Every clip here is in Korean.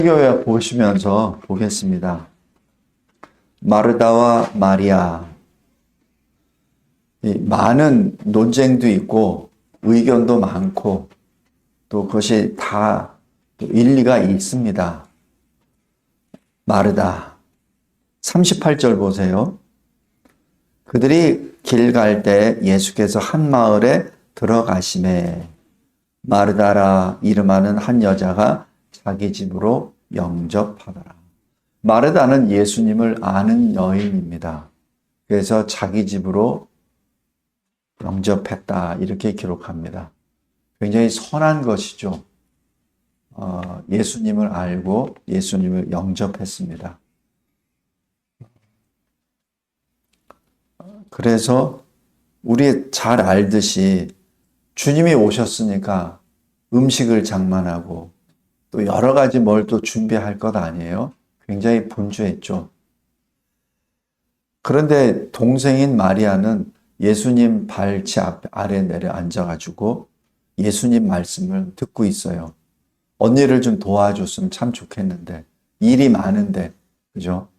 교회 보시면서 보겠습니다. 마르다와 마리아. 많은 논쟁도 있고 의견도 많고 또 그것이 다 일리가 있습니다. 마르다 38절 보세요. 그들이 길 갈 때 예수께서 한 마을에 들어가시매 마르다라 이름하는 한 여자가 자기 집으로 영접하더라. 마르다는 예수님을 아는 여인입니다. 그래서 자기 집으로 영접했다 이렇게 기록합니다. 굉장히 선한 것이죠. 예수님을 알고 예수님을 영접했습니다. 그래서 우리 잘 알듯이 주님이 오셨으니까 음식을 장만하고 또 여러 가지 뭘 또 준비할 것 아니에요? 굉장히 분주했죠. 그런데 동생인 마리아는 예수님 발치 아래 내려 앉아가지고 예수님 말씀을 듣고 있어요. 언니를 좀 도와줬으면 참 좋겠는데 일이 많은데 그죠?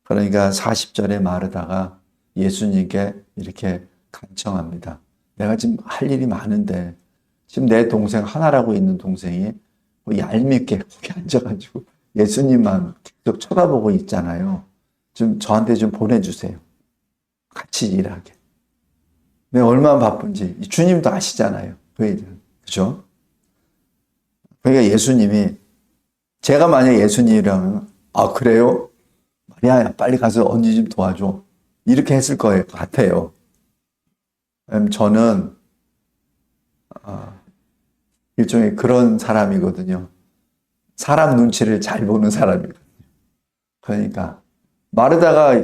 그러니까 40절에 마르다가 예수님께 이렇게 간청합니다. 내가 지금 할 일이 많은데 지금 내 동생 하나라고 있는 동생이 얄밉게 거기 앉아가지고 예수님만 계속 쳐다보고 있잖아요. 좀 저한테 좀 보내주세요. 같이 일하게. 내가 얼마나 바쁜지 주님도 아시잖아요. 그 일은. 그죠? 그러니까 예수님이 제가 만약 예수님이라면 아 그래요? 마리아야 빨리 가서 언니 좀 도와줘. 이렇게 했을 거예요. 같아요. 저는 일종의 그런 사람이거든요. 사람 눈치를 잘 보는 사람이거든요. 그러니까 마르다가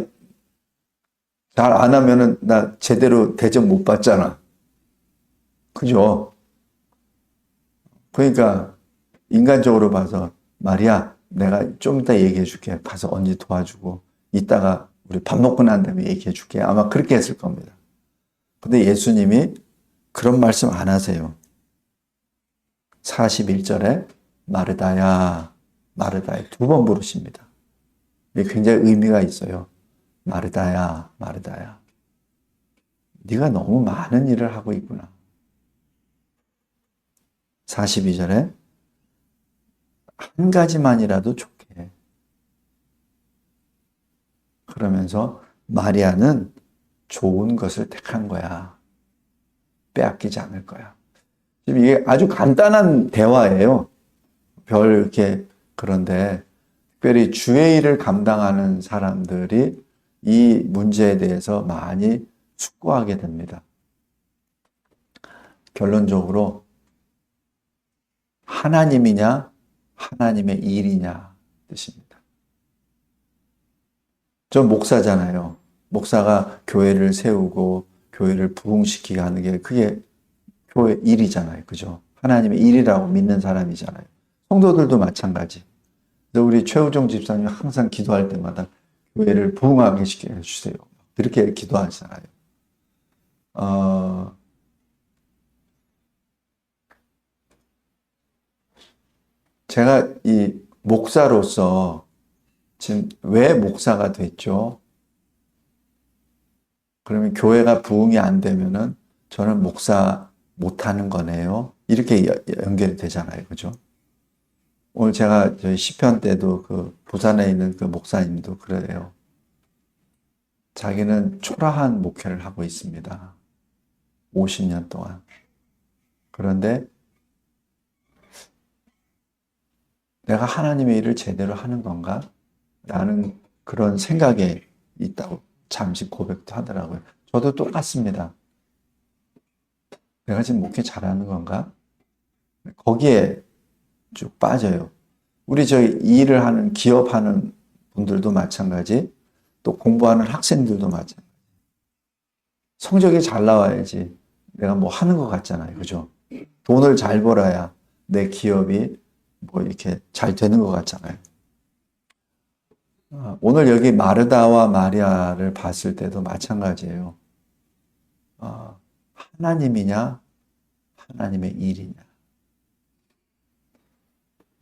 잘 안 하면은 나 제대로 대접 못 받잖아. 그죠? 그러니까 인간적으로 봐서 마리아 내가 좀 이따 얘기해 줄게. 가서 언니 도와주고 이따가 우리 밥 먹고 난 다음에 얘기해 줄게. 아마 그렇게 했을 겁니다. 근데 예수님이 그런 말씀 안 하세요. 41절에 마르다야, 마르다야 두 번 부르십니다. 이게 굉장히 의미가 있어요. 마르다야, 마르다야. 네가 너무 많은 일을 하고 있구나. 42절에 한 가지만이라도 좋게 해. 그러면서 마리아는 좋은 것을 택한 거야. 빼앗기지 않을 거야. 지금 이게 아주 간단한 대화예요. 별 이렇게 그런데 특별히 주의 일을 감당하는 사람들이 이 문제에 대해서 많이 숙고하게 됩니다. 결론적으로 하나님이냐 하나님의 일이냐 뜻입니다. 저 목사잖아요. 목사가 교회를 세우고 교회를 부흥시키게 하는 게 그게 교회 일이잖아요. 그죠? 하나님의 일이라고 믿는 사람이잖아요. 성도들도 마찬가지. 우리 최우정 집사님이 항상 기도할 때마다 교회를 부흥하게 시켜주세요. 이렇게 기도하잖아요. 제가 이 목사로서 지금 왜 목사가 됐죠? 그러면 교회가 부흥이 안 되면은 저는 목사 못하는 거네요. 이렇게 연결이 되잖아요. 그죠? 오늘 제가 저희 시편 때도 그 부산에 있는 그 목사님도 그래요. 자기는 초라한 목회를 하고 있습니다. 50년 동안. 그런데 내가 하나님의 일을 제대로 하는 건가? 라는 그런 생각에 있다고 잠시 고백도 하더라고요. 저도 똑같습니다. 내가 지금 목회 잘하는 건가? 거기에 쭉 빠져요. 우리 저희 일을 하는 기업하는 분들도 마찬가지, 또 공부하는 학생들도 마찬가지. 성적이 잘 나와야지 내가 뭐 하는 것 같잖아요. 그죠? 돈을 잘 벌어야 내 기업이 뭐 이렇게 잘 되는 것 같잖아요. 오늘 여기 마르다와 마리아를 봤을 때도 마찬가지예요. 하나님이냐, 하나님의 일이냐.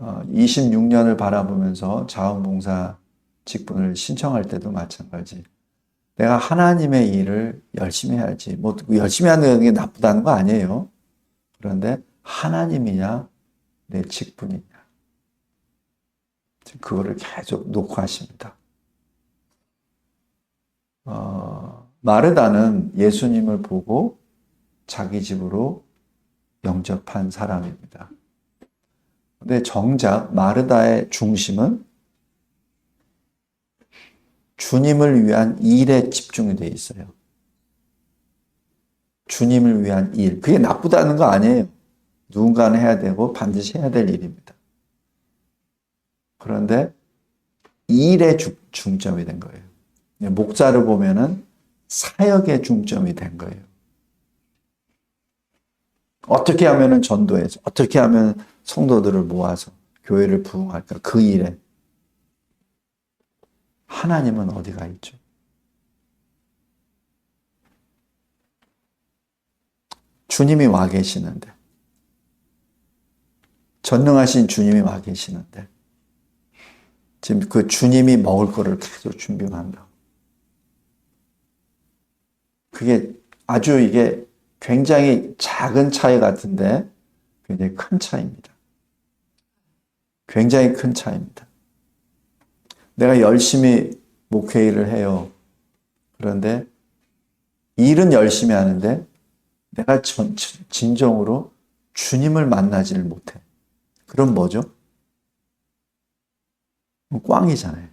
26년을 바라보면서 자원봉사 직분을 신청할 때도 마찬가지. 내가 하나님의 일을 열심히 해야지. 뭐 열심히 하는 게 나쁘다는 거 아니에요. 그런데 하나님이냐 내 직분이냐. 그거를 계속 녹화하십니다. 마르다는 예수님을 보고 자기 집으로 영접한 사람입니다. 근데 정작 마르다의 중심은 주님을 위한 일에 집중이 되어 있어요. 주님을 위한 일. 그게 나쁘다는 거 아니에요. 누군가는 해야 되고 반드시 해야 될 일입니다. 그런데 일에 중점이 된 거예요. 목사를 보면은 사역에 중점이 된 거예요. 어떻게 하면은 전도해서, 어떻게 하면 성도들을 모아서 교회를 부흥할까? 그 일에. 하나님은 어디가 있죠? 주님이 와 계시는데, 전능하신 주님이 와 계시는데, 지금 그 주님이 먹을 거를 계속 준비한다. 그게 아주 이게 굉장히 작은 차이 같은데 굉장히 큰 차이입니다. 굉장히 큰 차이입니다. 내가 열심히 목회일을 해요. 그런데 일은 열심히 하는데 내가 진정으로 주님을 만나지를 못해. 그럼 뭐죠? 꽝이잖아요.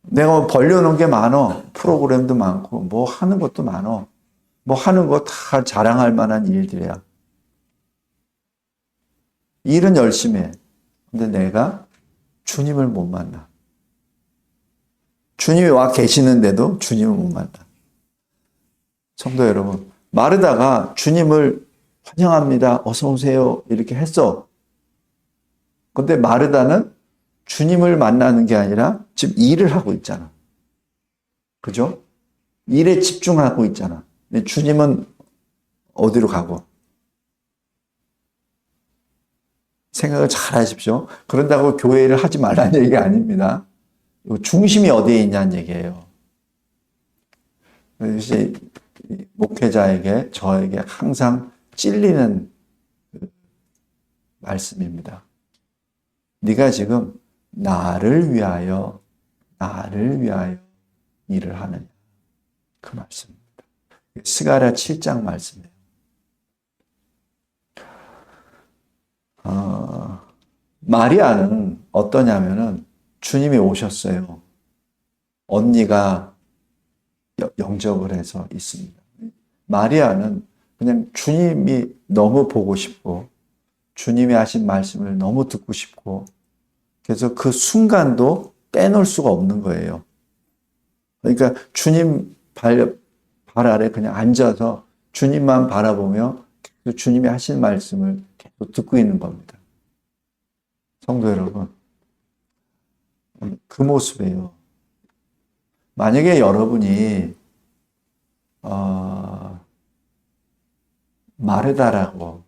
내가 벌려놓은 게 많어. 프로그램도 많고 뭐 하는 것도 많어. 뭐 하는 거 다 자랑할 만한 일들이야. 일은 열심히 해. 근데 내가 주님을 못 만나. 주님이 와 계시는데도 주님을 못 만나. 성도 여러분, 마르다가 주님을 환영합니다. 어서 오세요. 이렇게 했어. 근데 마르다는 주님을 만나는 게 아니라 지금 일을 하고 있잖아. 그죠? 일에 집중하고 있잖아. 근데 주님은 어디로 가고? 생각을 잘 하십시오. 그런다고 교회를 하지 말라는 얘기가 아닙니다. 중심이 어디에 있냐는 얘기예요. 그래서 목회자에게, 저에게 항상 찔리는 말씀입니다. 네가 지금 나를 위하여 일을 하느냐. 그 말씀입니다. 스가랴 7장 말씀이에요. 마리아는 어떠냐면은 주님이 오셨어요. 언니가 영접을 해서 있습니다. 마리아는 그냥 주님이 너무 보고 싶고 주님이 하신 말씀을 너무 듣고 싶고 그래서 그 순간도 빼놓을 수가 없는 거예요. 그러니까 주님 발 아래 그냥 앉아서 주님만 바라보며 주님이 하신 말씀을 계속 듣고 있는 겁니다. 성도 여러분, 그 모습이에요. 만약에 여러분이 마르다라고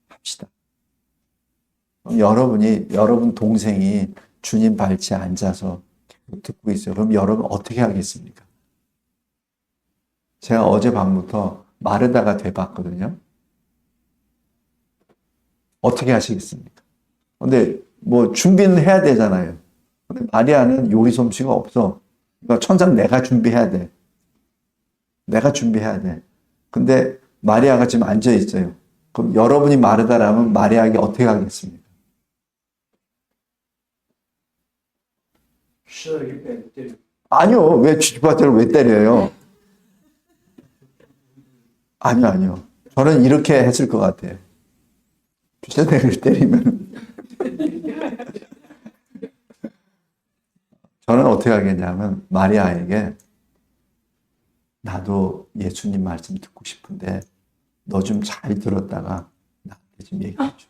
합시다. 여러분 동생이 주님 발치에 앉아서 계속 듣고 있어요. 그럼 여러분 어떻게 하겠습니까? 제가 어젯밤부터 마르다가 돼봤거든요. 어떻게 하시겠습니까? 근데 뭐 준비는 해야 되잖아요. 근데 마리아는 요리 솜씨가 없어. 그러니까 천상 내가 준비해야 돼. 내가 준비해야 돼. 근데 마리아가 지금 앉아 있어요. 그럼 여러분이 마르다라면 마리아에게 어떻게 하겠습니까? 아니요. 왜 쥐바퀴를 왜 때려요? 아니요. 저는 이렇게 했을 것 같아요. 쥐바퀴를 때리면 저는 어떻게 하겠냐면 마리아에게 나도 예수님 말씀 듣고 싶은데 너 좀 잘 들었다가 나한테 좀 얘기해 줘.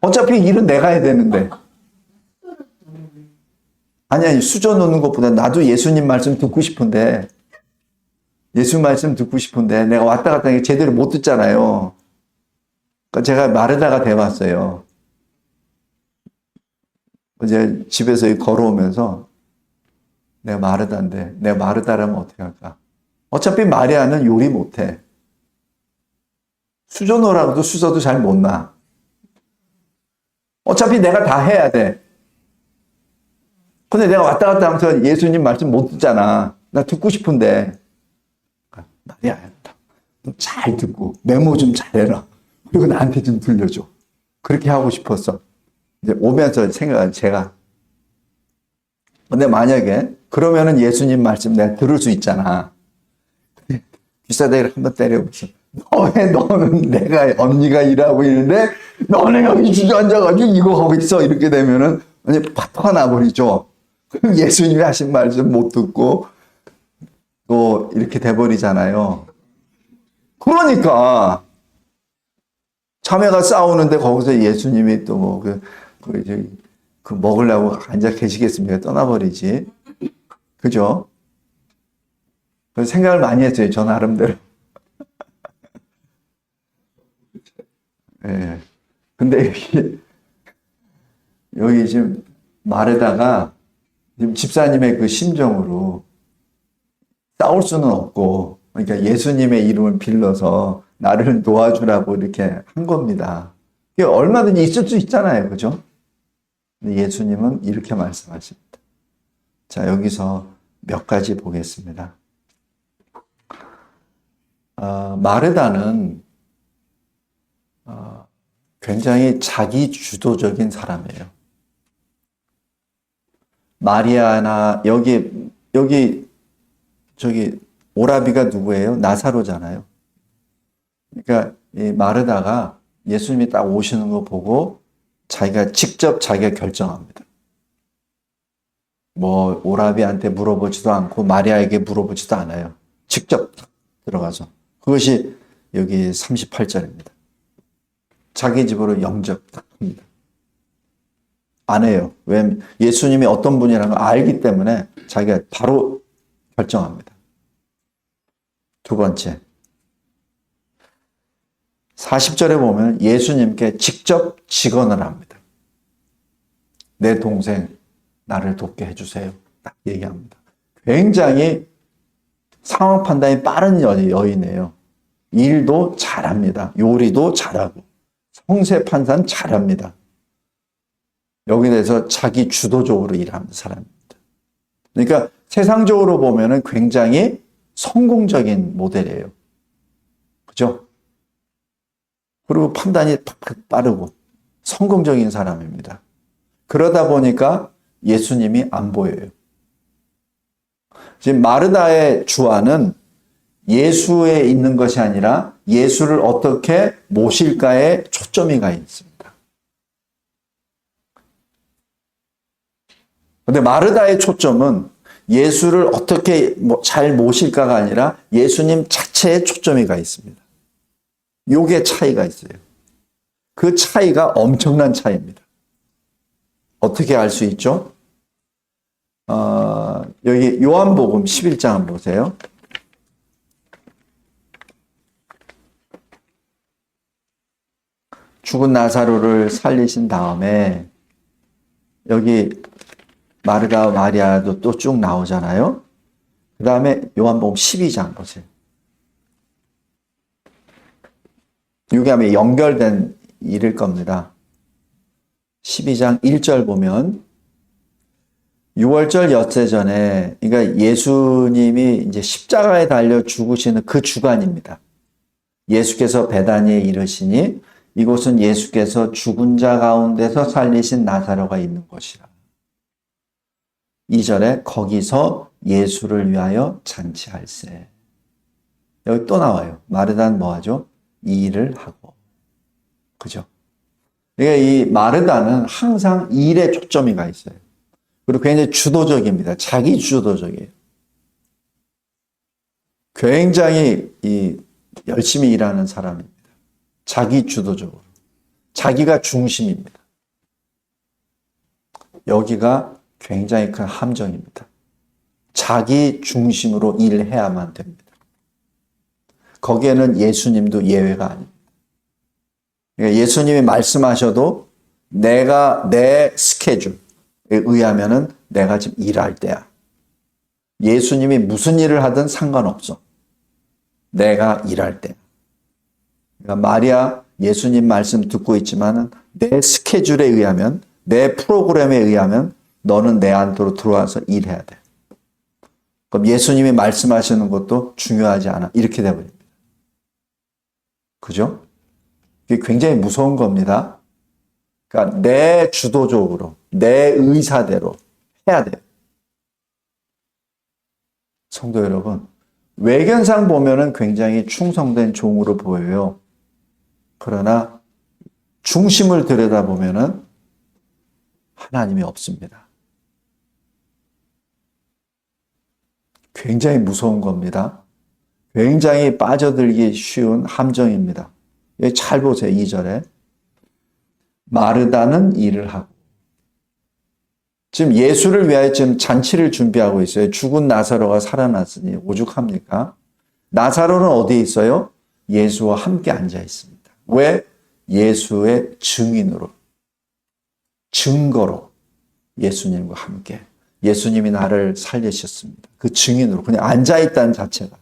어차피 일은 내가 해야 되는데. 아니, 수저 놓는 것보다 나도 예수님 말씀 듣고 싶은데 예수 말씀 듣고 싶은데 내가 왔다 갔다 하니까 제대로 못 듣잖아요. 제가 마르다가 돼봤어요. 이제 집에서 걸어오면서 내가 마르다인데 내가 마르다라면 어떻게 할까? 어차피 마리아는 요리 못해. 수저 넣으라고도 수저도 잘 못 놔. 어차피 내가 다 해야 돼. 근데 내가 왔다 갔다 하면서 예수님 말씀 못 듣잖아. 나 듣고 싶은데. 마리아야, 잘 듣고 메모 좀 잘해라. 그리고 나한테 좀 들려줘. 그렇게 하고 싶었어. 이제 오면서 생각한 제가. 근데 만약에 그러면은 예수님 말씀 내가 들을 수 있잖아. 귀싸대기를 한번 때려보죠. 너는 내가 언니가 일하고 있는데 너는 여기 주저앉아가지고 이거 하고 있어. 이렇게 되면은 완전 파토가 나버리죠. 그럼 예수님이 하신 말씀 못 듣고 또 이렇게 돼버리잖아요. 그러니까 자매가 싸우는데 거기서 예수님이 또 뭐 그 먹으려고 앉아 계시겠습니까? 떠나버리지. 그죠? 그래서 생각을 많이 했어요. 저 나름대로. 예. 근데 여기 지금 말에다가 지금 집사님의 그 심정으로 싸울 수는 없고, 그러니까 예수님의 이름을 빌려서 나를 도와주라고 이렇게 한 겁니다. 얼마든지 있을 수 있잖아요. 그죠? 근데 예수님은 이렇게 말씀하십니다. 자, 여기서 몇 가지 보겠습니다. 마르다는 굉장히 자기 주도적인 사람이에요. 마리아나 저기 오라비가 누구예요? 나사로잖아요. 그러니까 이 마르다가 예수님이 딱 오시는 거 보고 직접 자기가 결정합니다. 뭐 오라비한테 물어보지도 않고 마리아에게 물어보지도 않아요. 직접 들어가서. 그것이 여기 38절입니다. 자기 집으로 영접합니다. 안 해요. 왜? 예수님이 어떤 분이라는 걸 알기 때문에 자기가 바로 결정합니다. 두 번째, 40절에 보면 예수님께 직접 직언을 합니다. 내 동생 나를 돕게 해주세요. 딱 얘기합니다. 굉장히 상황 판단이 빠른 여인이에요. 일도 잘합니다. 요리도 잘하고 성세 판단 잘합니다. 여기 대해서 자기 주도적으로 일하는 사람입니다. 그러니까 세상적으로 보면은 굉장히 성공적인 모델이에요. 그죠? 그리고 판단이 팍팍 빠르고 성공적인 사람입니다. 그러다 보니까 예수님이 안 보여요. 지금 마르다의 주안은 예수에 있는 것이 아니라 예수를 어떻게 모실까에 초점이 가 있습니다. 그런데 마르다의 초점은 예수를 어떻게 잘 모실까가 아니라 예수님 자체에 초점이 가 있습니다. 요게 차이가 있어요. 그 차이가 엄청난 차이입니다. 어떻게 알 수 있죠? 여기 요한복음 11장 한번 보세요. 죽은 나사로를 살리신 다음에 여기 마르다 마리아도 또 쭉 나오잖아요. 그 다음에 요한복음 12장 보세요. 이게 아마 연결된 일일 겁니다. 12장 1절 보면 6월절 엿새 전에, 그러니까 예수님이 이제 십자가에 달려 죽으시는 그 주간입니다. 예수께서 베다니에 이르시니 이곳은 예수께서 죽은 자 가운데서 살리신 나사로가 있는 곳이라. 2절에 거기서 예수를 위하여 잔치할세. 여기 또 나와요. 마르다는 뭐 하죠? 이 일을 하고. 그죠? 그러니까 이 마르다는 항상 일에 초점이 가 있어요. 그리고 굉장히 주도적입니다. 자기 주도적이에요. 굉장히 열심히 일하는 사람입니다. 자기 주도적으로. 자기가 중심입니다. 여기가 굉장히 큰 함정입니다. 자기 중심으로 일을 해야만 됩니다. 거기에는 예수님도 예외가 아닙니다. 그러니까 예수님이 말씀하셔도 내가 내 스케줄에 의하면은 내가 지금 일할 때야. 예수님이 무슨 일을 하든 상관없어. 내가 일할 때. 그러니까 마리아 예수님 말씀 듣고 있지만은 내 스케줄에 의하면, 내 프로그램에 의하면 너는 내 안으로 들어와서 일해야 돼. 그럼 예수님이 말씀하시는 것도 중요하지 않아. 이렇게 돼버립니다. 그죠? 이게 굉장히 무서운 겁니다. 그러니까 내 주도적으로, 내 의사대로 해야 돼요. 성도 여러분, 외견상 보면은 굉장히 충성된 종으로 보여요. 그러나 중심을 들여다보면은 하나님이 없습니다. 굉장히 무서운 겁니다. 굉장히 빠져들기 쉬운 함정입니다. 여기 잘 보세요. 2절에. 마르다는 일을 하고. 지금 예수를 위하여 지금 잔치를 준비하고 있어요. 죽은 나사로가 살아났으니 오죽합니까? 나사로는 어디에 있어요? 예수와 함께 앉아 있습니다. 왜? 예수의 증인으로, 증거로 예수님과 함께. 예수님이 나를 살리셨습니다. 그 증인으로 그냥 앉아있다는 자체가.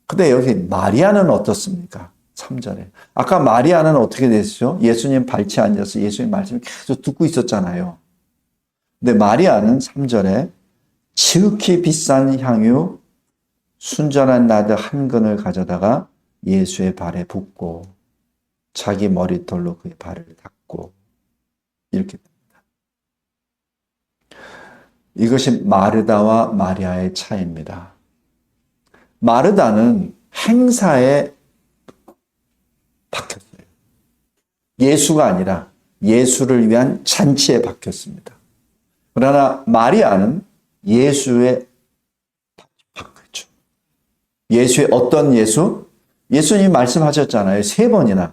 근데 여기 마리아는 어떻습니까? 3절에. 아까 마리아는 어떻게 됐죠? 예수님 발치에 앉아서 예수님 말씀을 계속 듣고 있었잖아요. 근데 마리아는 3절에 지극히 비싼 향유 순전한 나드 한 근을 가져다가 예수의 발에 붓고 자기 머리털로 그의 발을 닦고 이렇게 됩니다. 이것이 마르다와 마리아의 차이입니다. 마르다는 행사에 박혔어요. 예수가 아니라 예수를 위한 잔치에 박혔습니다. 그러나 마리아는 예수에 박혔죠. 예수의 어떤 예수? 예수님 말씀하셨잖아요. 3번이나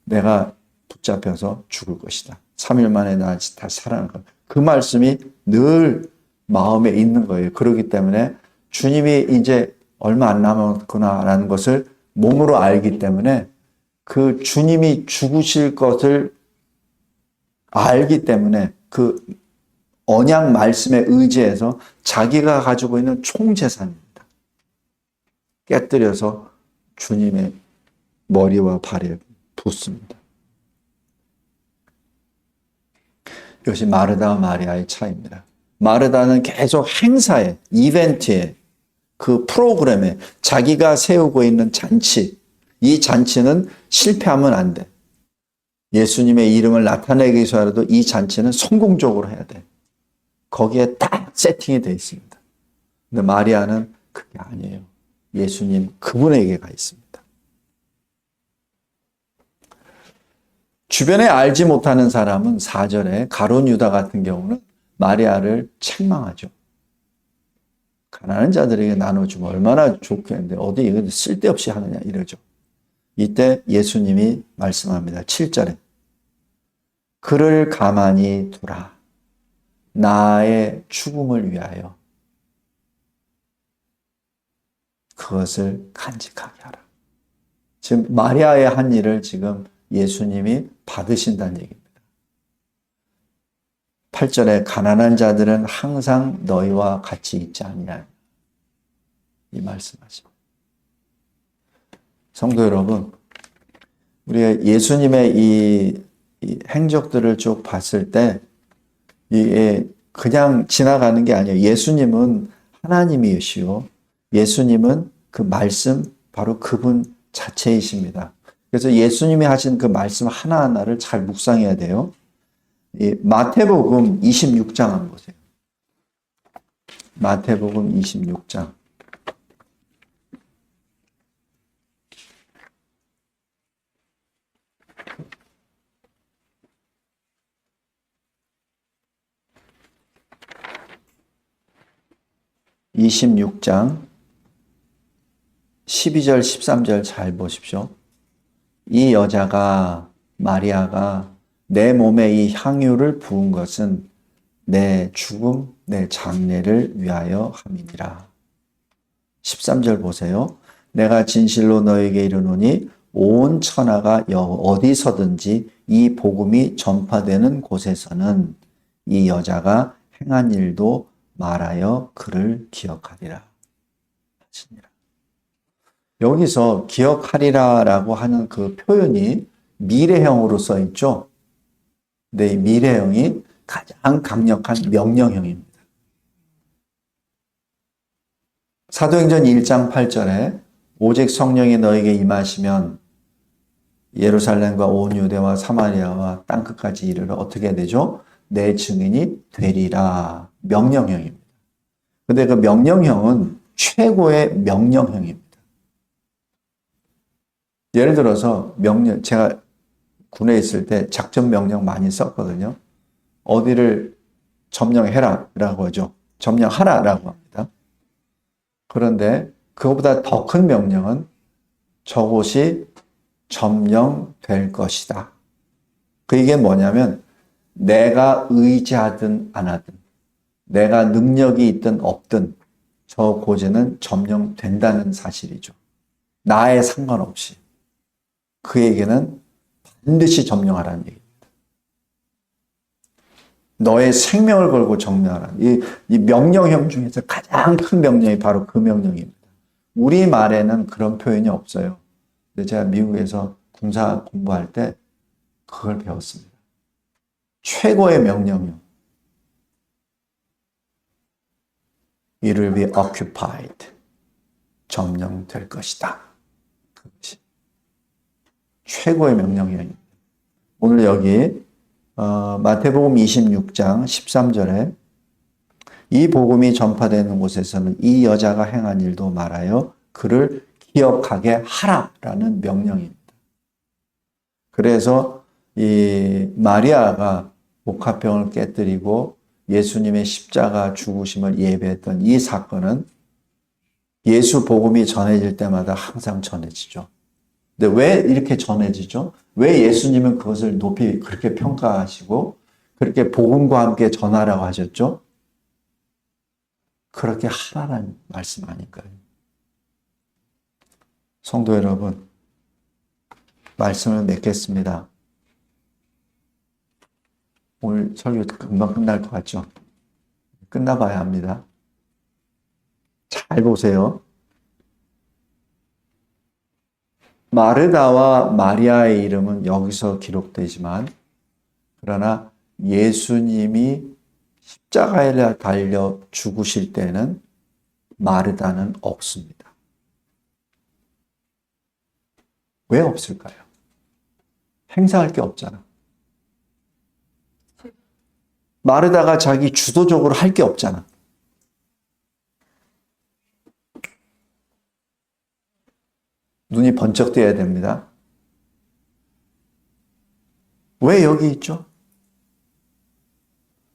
내가 붙잡혀서 죽을 것이다. 3일 만에 나 다시 살아날 것. 그 말씀이 늘 마음에 있는 거예요. 그렇기 때문에 주님이 이제 얼마 안 남았구나라는 것을 몸으로 알기 때문에 그 주님이 죽으실 것을 알기 때문에 그 언약 말씀에 의지해서 자기가 가지고 있는 총재산입니다. 깨뜨려서 주님의 머리와 발에 붓습니다. 이것이 마르다와 마리아의 차이입니다. 마르다는 계속 행사에, 이벤트에, 그 프로그램에 자기가 세우고 있는 잔치, 이 잔치는 실패하면 안 돼. 예수님의 이름을 나타내기 위해서라도 이 잔치는 성공적으로 해야 돼. 거기에 딱 세팅이 되어 있습니다. 근데 마리아는 그게 아니에요. 예수님 그분에게 가 있습니다. 주변에 알지 못하는 사람은 4절에 가룟 유다 같은 경우는 마리아를 책망하죠. 가난한 자들에게 나눠주면 얼마나 좋겠는데 어디 이거 쓸데없이 하느냐 이러죠. 이때 예수님이 말씀합니다. 7절에 그를 가만히 두라. 나의 죽음을 위하여 그것을 간직하게 하라. 지금 마리아의 한 일을 지금 예수님이 받으신다는 얘기입니다. 8절에 가난한 자들은 항상 너희와 같이 있지 않냐. 이 말씀하십니다. 성도 여러분, 우리가 예수님의 이 행적들을 쭉 봤을 때 이게 그냥 지나가는 게 아니에요. 예수님은 하나님이시요. 예수님은 그 말씀 바로 그분 자체이십니다. 그래서 예수님이 하신 그 말씀 하나하나를 잘 묵상해야 돼요. 이 마태복음 26장 한번 보세요. 마태복음 26장. (26장) 12절 13절 잘 보십시오. 이 여자가 마리아가 내 몸에 이 향유를 부은 것은 내 죽음 내 장례를 위하여 함이니라. 13절 보세요. 내가 진실로 너에게 이르노니 온 천하가 어디서든지 이 복음이 전파되는 곳에서는 이 여자가 행한 일도 말하여 그를 기억하리라 하시니라. 여기서 기억하리라라고 하는 그 표현이 미래형으로 써 있죠. 근데 이 미래형이 가장 강력한 명령형입니다. 사도행전 1장 8절에 오직 성령이 너에게 임하시면 예루살렘과 온 유대와 사마리아와 땅끝까지 이르러 어떻게 되죠? 내 증인이 되리라. 명령형입니다. 근데 그 명령형은 최고의 명령형입니다. 예를 들어서 제가 군에 있을 때 작전 명령 많이 썼거든요. 어디를 점령해라라고 하죠. 점령하라라고 합니다. 그런데 그것보다 더 큰 명령은 저곳이 점령될 것이다. 그 이게 뭐냐면 내가 의지하든 안 하든 내가 능력이 있든 없든 저 고지는 점령된다는 사실이죠. 나에 상관없이. 그에게는 반드시 점령하라는 얘기입니다. 너의 생명을 걸고 점령하라. 이 명령형 중에서 가장 큰 명령이 바로 그 명령입니다. 우리 말에는 그런 표현이 없어요. 근데 제가 미국에서 군사 공부할 때 그걸 배웠습니다. 최고의 명령형. It will be occupied. 점령될 것이다. 그것이 최고의 명령형입니다. 오늘 여기 마태복음 26장 13절에 이 복음이 전파되는 곳에서는 이 여자가 행한 일도 말하여 그를 기억하게 하라라는 명령입니다. 그래서 이 마리아가 목화병을 깨뜨리고 예수님의 십자가 죽으심을 예배했던 이 사건은 예수 복음이 전해질 때마다 항상 전해지죠. 근데 왜 이렇게 전해지죠? 왜 예수님은 그것을 높이 그렇게 평가하시고 그렇게 복음과 함께 전하라고 하셨죠? 그렇게 하라는 말씀 아닐까요? 성도 여러분, 말씀을 맺겠습니다. 오늘 설교 금방 끝날 것 같죠? 끝나봐야 합니다. 잘 보세요. 마르다와 마리아의 이름은 여기서 기록되지만 그러나 예수님이 십자가에 달려 죽으실 때는 마르다는 없습니다. 왜 없을까요? 행사할 게 없잖아. 마르다가 자기 주도적으로 할 게 없잖아. 눈이 번쩍 뜨여야 됩니다. 왜 여기 있죠?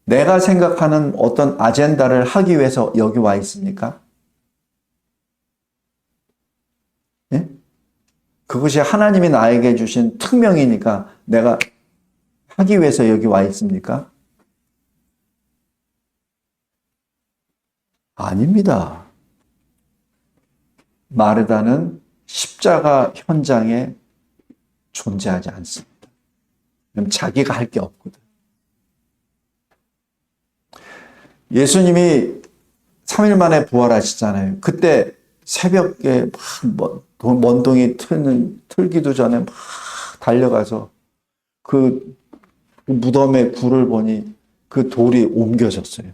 내가 생각하는 어떤 아젠다를 하기 위해서 여기 와 있습니까? 예? 그것이 하나님이 나에게 주신 특명이니까 내가 하기 위해서 여기 와 있습니까? 아닙니다. 마르다는 십자가 현장에 존재하지 않습니다. 그럼 자기가 할 게 없거든. 예수님이 3일 만에 부활하시잖아요. 그때 새벽에 먼동이 틀기도 전에 막 달려가서 그 무덤에 굴을 보니 그 돌이 옮겨졌어요.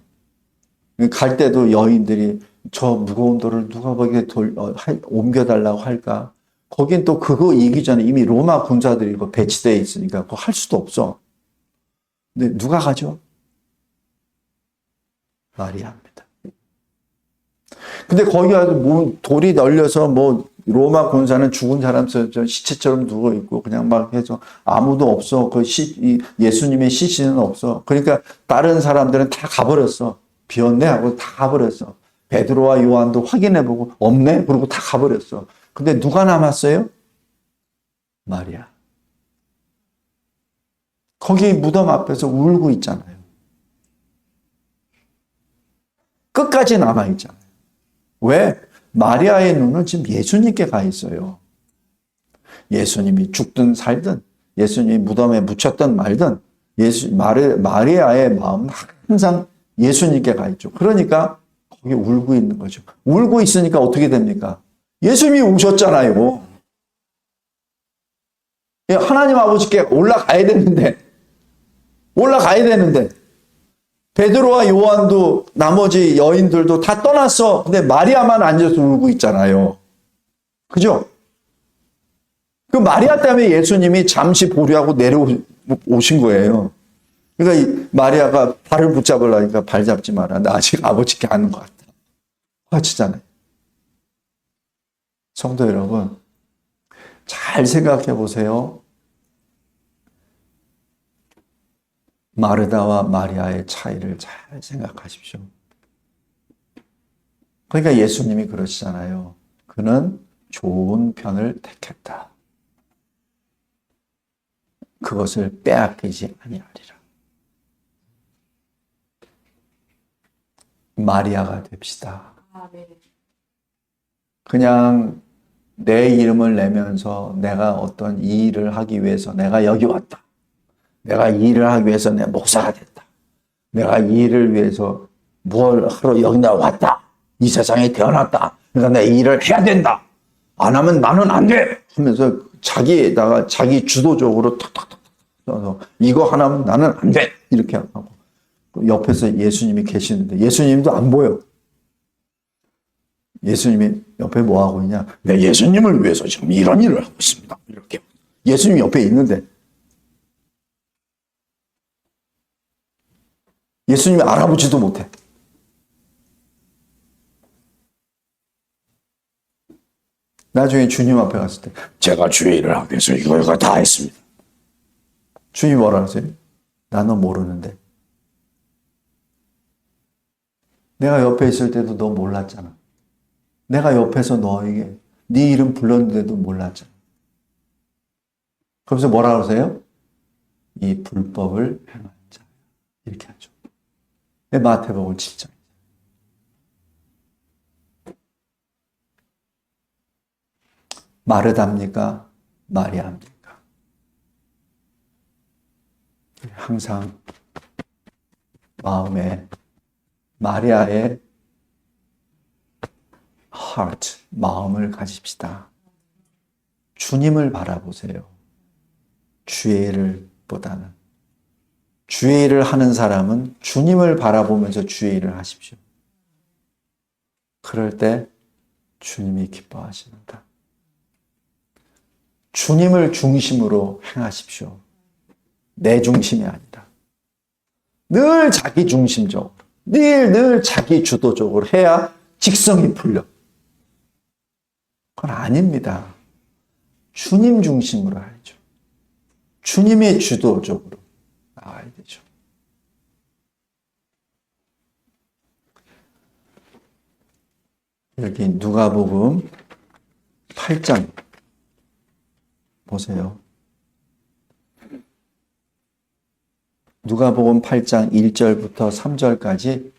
갈 때도 여인들이 저 무거운 돌을 누가 거기에 옮겨달라고 할까? 거긴 또 그거 이기 전에 이미 로마 군사들이 배치되어 있으니까 그거 할 수도 없어. 근데 누가 가죠? 마리아입니다. 근데 거기 가서 돌이 널려서 로마 군사는 죽은 사람 시체처럼 누워 있고 그냥 막 해서 아무도 없어. 예수님의 시신은 없어. 그러니까 다른 사람들은 다 가버렸어. 비었네 하고 다 가버렸어. 베드로와 요한도 확인해보고 없네? 그러고 다 가버렸어. 근데 누가 남았어요? 마리아. 거기 무덤 앞에서 울고 있잖아요. 끝까지 남아있잖아요. 왜? 마리아의 눈은 지금 예수님께 가 있어요. 예수님이 죽든 살든, 예수님이 무덤에 묻혔든 말든, 마리아의 마음은 항상 예수님께 가 있죠. 그러니까 거기 울고 있는 거죠. 울고 있으니까 어떻게 됩니까? 예수님이 오셨잖아요. 하나님 아버지께 올라가야 되는데, 베드로와 요한도 나머지 여인들도 다 떠났어. 근데 마리아만 앉아서 울고 있잖아요. 그죠? 그 마리아 때문에 예수님이 잠시 보류하고 내려오신 거예요. 그러니까 이 마리아가 발을 붙잡으려니까 발 잡지 마라. 나 아직 아버지께 아는 것 같다. 화치잖아요. 성도 여러분, 잘 생각해 보세요. 마르다와 마리아의 차이를 잘 생각하십시오. 그러니까 예수님이 그러시잖아요. 그는 좋은 편을 택했다. 그것을 빼앗기지 아니하리라. 마리아가 됩시다. 그냥 내 이름을 내면서 내가 어떤 이 일을 하기 위해서 내가 여기 왔다. 내가 이 일을 하기 위해서 내 목사가 됐다. 내가 이 일을 위해서 뭘 하러 여기 나 왔다. 이 세상에 태어났다. 그러니까 내가 이 일을 해야 된다. 안 하면 나는 안 돼. 하면서 자기에다가 자기 주도적으로 탁탁탁 써서 이거 하나면 나는 안 돼. 이렇게 하고 옆에서 예수님이 계시는데 예수님도 안 보여. 예수님이 옆에 뭐 하고 있냐? 내 예수님을 위해서 지금 이런 일을 하고 있습니다. 이렇게 예수님이 옆에 있는데 예수님이 알아보지도 못해. 나중에 주님 앞에 갔을 때 제가 주의 일을 하기 위해서 이거 다 했습니다. 주님이 뭐라 하세요? 나는 모르는데. 내가 옆에 있을 때도 너 몰랐잖아. 내가 옆에서 너에게 네 이름 불렀는데도 몰랐잖아. 그러면서 뭐라 그러세요? 이 불법을 행한 자. 이렇게 하죠. 마태복음 7장. 마르다입니까? 마리아입니까? 항상 마음에 마리아의 heart, 마음을 가집시다. 주님을 바라보세요. 주의 일을 보다는. 주의 일을 하는 사람은 주님을 바라보면서 주의 일을 하십시오. 그럴 때 주님이 기뻐하십니다. 주님을 중심으로 행하십시오. 내 중심이 아니라. 늘 자기 중심적으로, 늘 자기 주도적으로 해야 직성이 풀려. 그건 아닙니다. 주님 중심으로 해야죠. 주님의 주도적으로 나와야 되죠. 여기 누가복음 8장 보세요. 누가복음 8장 1절부터 3절까지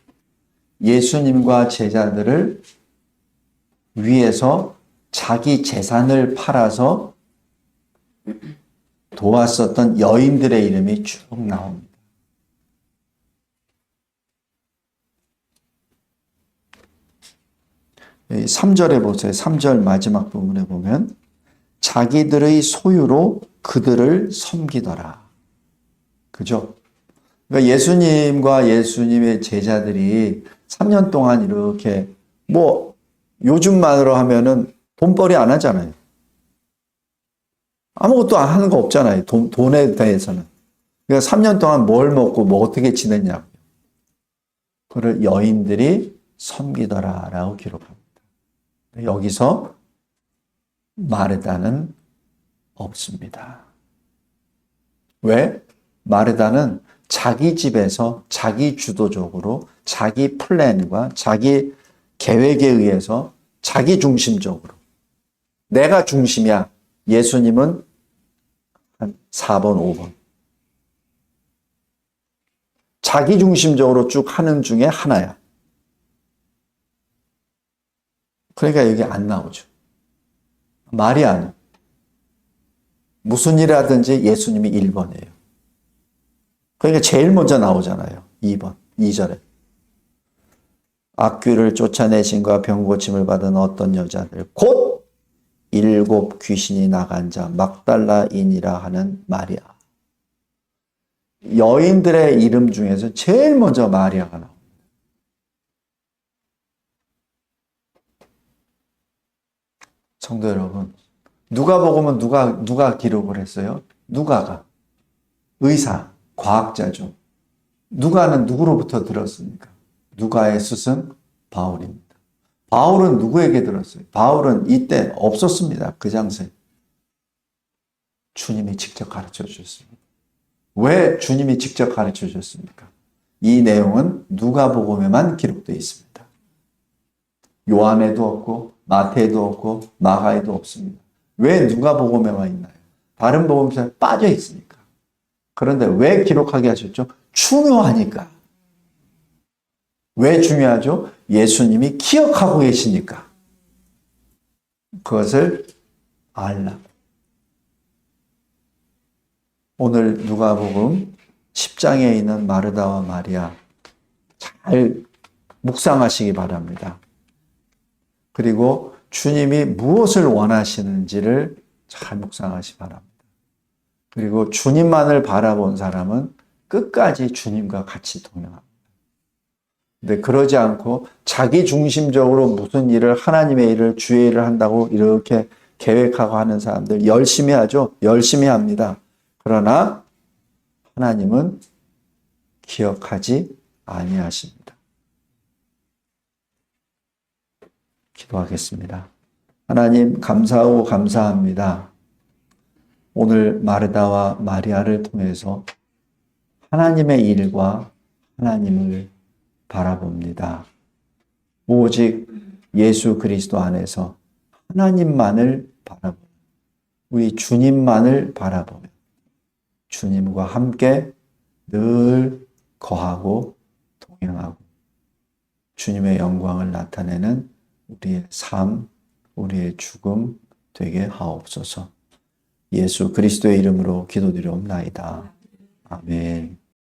예수님과 제자들을 위해서 자기 재산을 팔아서 도왔었던 여인들의 이름이 쭉 나옵니다. 3절에 보세요. 3절 마지막 부분에 보면 자기들의 소유로 그들을 섬기더라. 그죠? 그러니까 예수님과 예수님의 제자들이 3년 동안 이렇게 요즘 말로 하면은 돈벌이 안 하잖아요. 아무것도 안 하는 거 없잖아요. 돈에 대해서는. 그러니까 3년 동안 뭘 먹고 어떻게 지냈냐고요. 그를 여인들이 섬기더라라고 기록합니다. 여기서 마르다는 없습니다. 왜? 마르다는 자기 집에서 자기 주도적으로 자기 플랜과 자기 계획에 의해서 자기 중심적으로 내가 중심이야. 예수님은 한 4번, 5번. 자기 중심적으로 쭉 하는 중에 하나야. 그러니까 여기 안 나오죠. 마리아는 무슨 일하든지 예수님이 1번이에요. 그러니까 제일 먼저 나오잖아요. 2번, 2절에. 악귀를 쫓아내신과 병고침을 받은 어떤 여자들 곧 7 귀신이 나간 자 막달라인이라 하는 마리아. 여인들의 이름 중에서 제일 먼저 마리아가 나옵니다. 성도 여러분, 누가복음은 누가 기록을 했어요? 누가가 의사, 과학자죠. 누가는 누구로부터 들었습니까? 누가의 스승 바울입니다. 바울은 누구에게 들었어요? 바울은 이때 없었습니다. 그 장소에. 주님이 직접 가르쳐 주셨습니다. 왜 주님이 직접 가르쳐 주셨습니까? 이 내용은 누가복음에만 기록되어 있습니다. 요한에도 없고 마태에도 없고 마가에도 없습니다. 왜 누가복음에만 있나요? 다른 복음서에 빠져 있으니까. 그런데 왜 기록하게 하셨죠? 중요하니까. 왜 중요하죠? 예수님이 기억하고 계시니까. 그것을 알라. 오늘 누가복음 10장에 있는 마르다와 마리아 잘 묵상하시기 바랍니다. 그리고 주님이 무엇을 원하시는지를 잘 묵상하시기 바랍니다. 그리고 주님만을 바라본 사람은 끝까지 주님과 같이 동행합니다. 근데 그러지 않고 자기 중심적으로 무슨 일을 하나님의 일을 주의 일을 한다고 이렇게 계획하고 하는 사람들 열심히 하죠. 열심히 합니다. 그러나 하나님은 기억하지 아니하십니다. 기도하겠습니다. 하나님 감사하고 감사합니다. 오늘 마르다와 마리아를 통해서 하나님의 일과 하나님을 바라봅니다. 오직 예수 그리스도 안에서 하나님만을 바라보며 우리 주님만을 바라보며 주님과 함께 늘 거하고 동행하고 주님의 영광을 나타내는 우리의 삶, 우리의 죽음 되게 하옵소서. 예수 그리스도의 이름으로 기도드리옵나이다. 아멘.